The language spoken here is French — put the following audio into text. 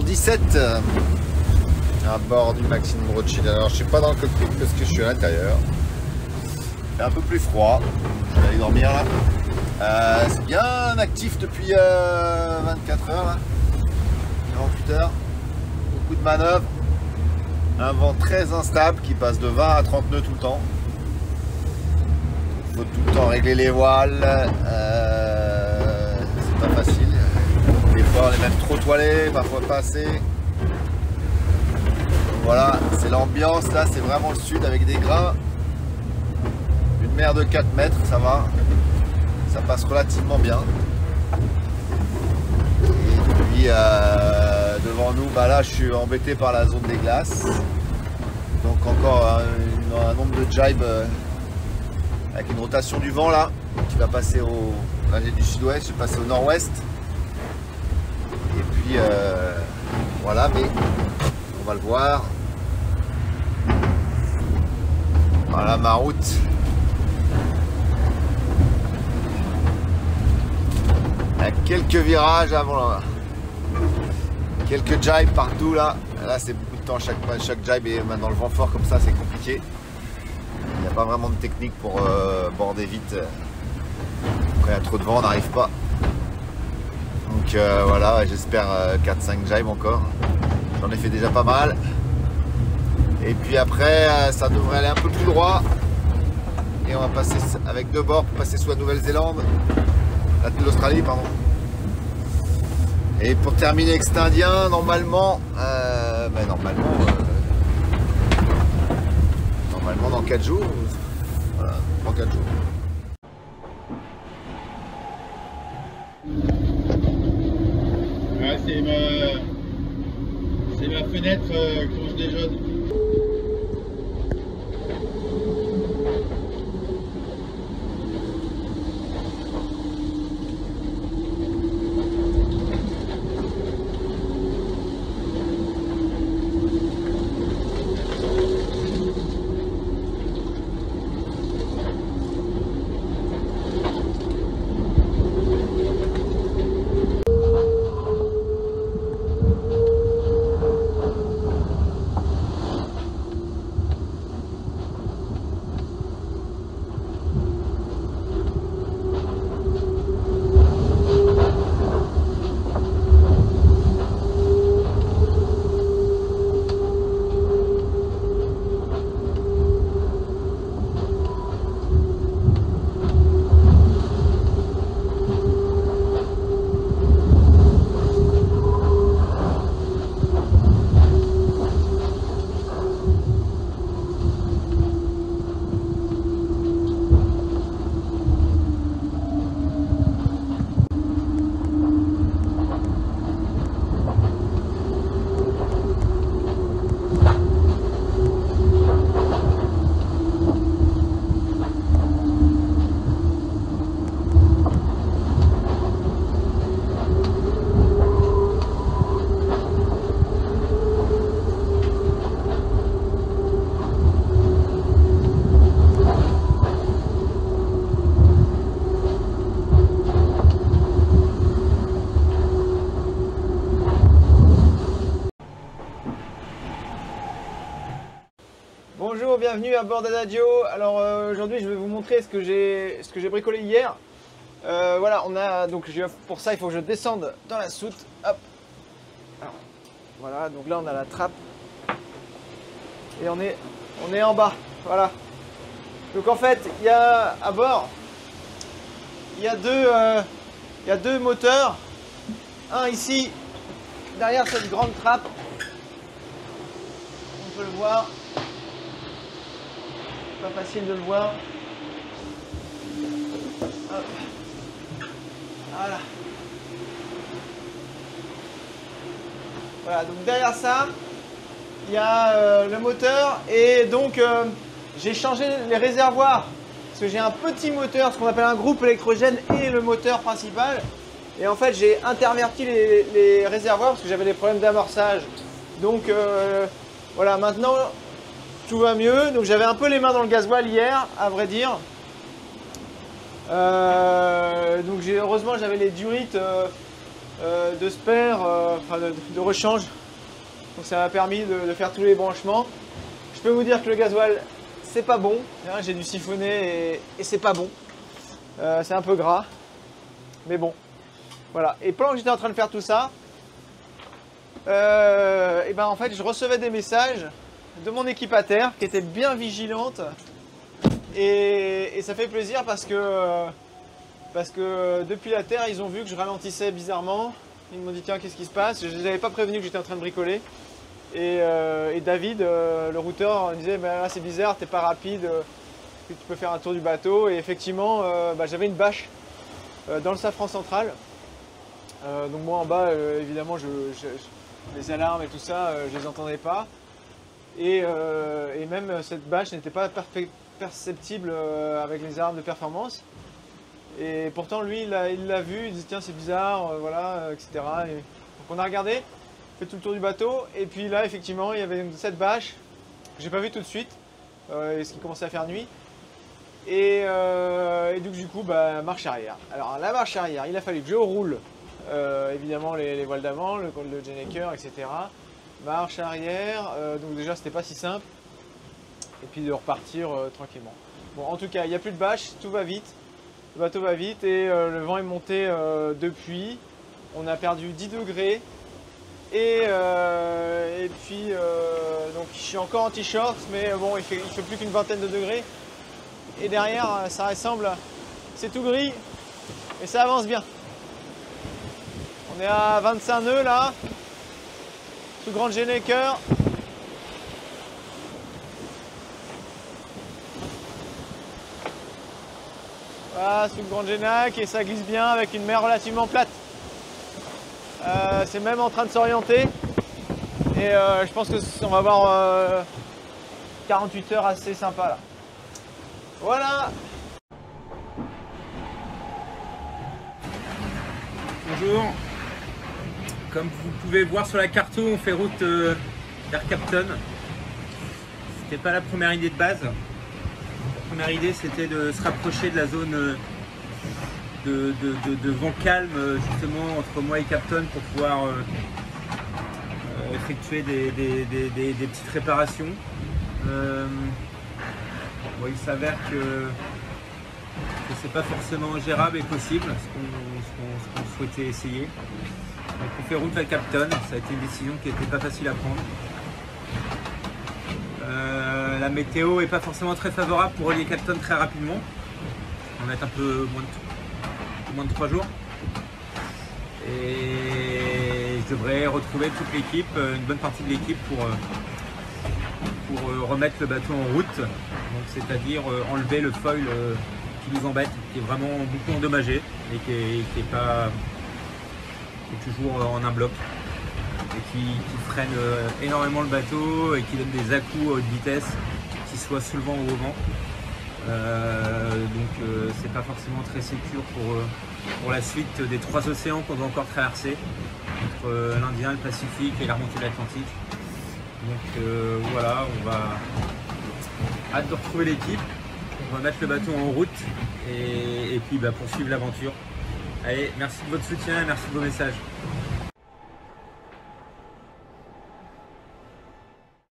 17 à bord du Maximum Rothschild. Alors je suis pas dans le cockpit parce que je suis à l'intérieur. Il fait un peu plus froid. Je vais aller dormir là. C'est bien actif depuis 24 heures là. 48 heures. Beaucoup de manœuvres. Un vent très instable qui passe de 20 à 30 nœuds tout le temps. Il faut tout le temps régler les voiles. C'est pas facile. Des fois on est même trop toilé, parfois pas assez. Donc voilà, c'est l'ambiance là, c'est vraiment le sud avec des grains. Une mer de 4 mètres, ça va. Ça passe relativement bien. Et puis devant nous, bah là je suis embêté par la zone des glaces. Donc encore un nombre de jibes avec une rotation du vent là qui va passer au du sud-ouest, je vais passer au nord-ouest. Et puis voilà, mais on va le voir. Voilà ma route. Il y a quelques virages avant là. Quelques jibes partout là. Là c'est beaucoup de temps chaque jibe, et maintenant le vent fort comme ça c'est compliqué. Il n'y a pas vraiment de technique pour border vite. Quand il y a trop de vent on n'arrive pas. Donc voilà, j'espère 4-5 jibes encore. J'en ai fait déjà pas mal. Et puis après ça devrait aller un peu plus droit. Et on va passer avec deux bords pour passer sous la Nouvelle-Zélande. L'Australie pardon. Et pour terminer avec cet Indien, normalement normalement dans 4 jours. Voilà, dans 4 jours. Ouais, c'est ma fenêtre quand je déjeune. Bonjour, bienvenue à bord d'Adagio. Alors aujourd'hui je vais vous montrer ce que j'ai bricolé hier. Voilà, pour ça il faut que je descende dans la soute. Hop. Alors, voilà, donc là on a la trappe et on est en bas. Voilà. Donc en fait il y a à bord il y a deux moteurs. Un ici derrière cette grande trappe. On peut le voir. Pas facile de le voir. Hop. Voilà. Voilà, donc derrière ça, il y a le moteur et donc j'ai changé les réservoirs parce que j'ai un petit moteur, ce qu'on appelle un groupe électrogène et le moteur principal. Et en fait, j'ai interverti les réservoirs parce que j'avais des problèmes d'amorçage. Donc voilà, maintenant tout va mieux. Donc j'avais un peu les mains dans le gasoil hier, à vrai dire. Donc heureusement j'avais les durites de spare, enfin de rechange. Donc ça m'a permis de faire tous les branchements. Je peux vous dire que le gasoil, c'est pas bon. Hein, j'ai dû siphonner et c'est pas bon. C'est un peu gras. Mais bon, voilà. Et pendant que j'étais en train de faire tout ça, et ben en fait, je recevais des messages de mon équipataire qui était bien vigilante. Et ça fait plaisir parce que depuis la terre, ils ont vu que je ralentissais bizarrement. Ils m'ont dit tiens, qu'est-ce qui se passe? Je ne les avais pas prévenu que j'étais en train de bricoler. Et David, le routeur, me disait bah, là c'est bizarre, t'es pas rapide, tu peux faire un tour du bateau. Et effectivement, j'avais une bâche dans le safran central. Donc moi en bas, évidemment, les alarmes et tout ça, je les entendais pas. Et même cette bâche n'était pas perceptible avec les alarmes de performance. Et pourtant lui il l'a vu, il dit tiens c'est bizarre, voilà, etc. Et donc on a regardé, fait tout le tour du bateau, et puis là effectivement il y avait cette bâche que j'ai pas vue tout de suite, ce qui commençait à faire nuit. Et donc du coup marche arrière. Alors la marche arrière, il a fallu que je roule évidemment les voiles d'avant, le Gennaker, etc. Marche arrière, donc déjà c'était pas si simple. Et puis de repartir tranquillement. Bon en tout cas il n'y a plus de bâche, tout va vite. Le bateau va vite et le vent est monté depuis. On a perdu 10 degrés. Et puis donc je suis encore en t-shirt, mais bon il fait plus qu'une vingtaine de degrés. Et derrière ça ressemble, c'est tout gris et ça avance bien. On est à 25 nœuds là, sous grande Gennaker. Voilà, sous le Grand Genac et ça glisse bien avec une mer relativement plate. C'est même en train de s'orienter et je pense qu'on va avoir 48 heures assez sympa là. Voilà. Bonjour. Comme vous pouvez voir sur la carte, on fait route vers Capton. C'était pas la première idée de base. La première idée c'était de se rapprocher de la zone de vent calme justement entre moi et Capton pour pouvoir effectuer des petites réparations. Bon, il s'avère que c'est pas forcément gérable et possible ce qu'on souhaitait essayer. Donc on fait route à Capton, ça a été une décision qui n'était pas facile à prendre. La météo n'est pas forcément très favorable pour relier Capton très rapidement. On va être un peu moins de 3 jours. Et je devrais retrouver toute l'équipe, une bonne partie de l'équipe pour remettre le bateau en route. Donc c'est-à-dire enlever le foil qui nous embête, qui est vraiment beaucoup endommagé et qui est toujours en un bloc. Et qui freine énormément le bateau et qui donne des à-coups à haute vitesse qui soient soulevants ou au vent. Donc c'est pas forcément très sécure pour la suite des 3 océans qu'on doit encore traverser, entre l'Indien, le Pacifique et la remontée de l'Atlantique. Donc voilà, on va hâte de retrouver l'équipe, on va mettre le bateau en route et puis poursuivre l'aventure. Allez, merci de votre soutien et merci de vos messages.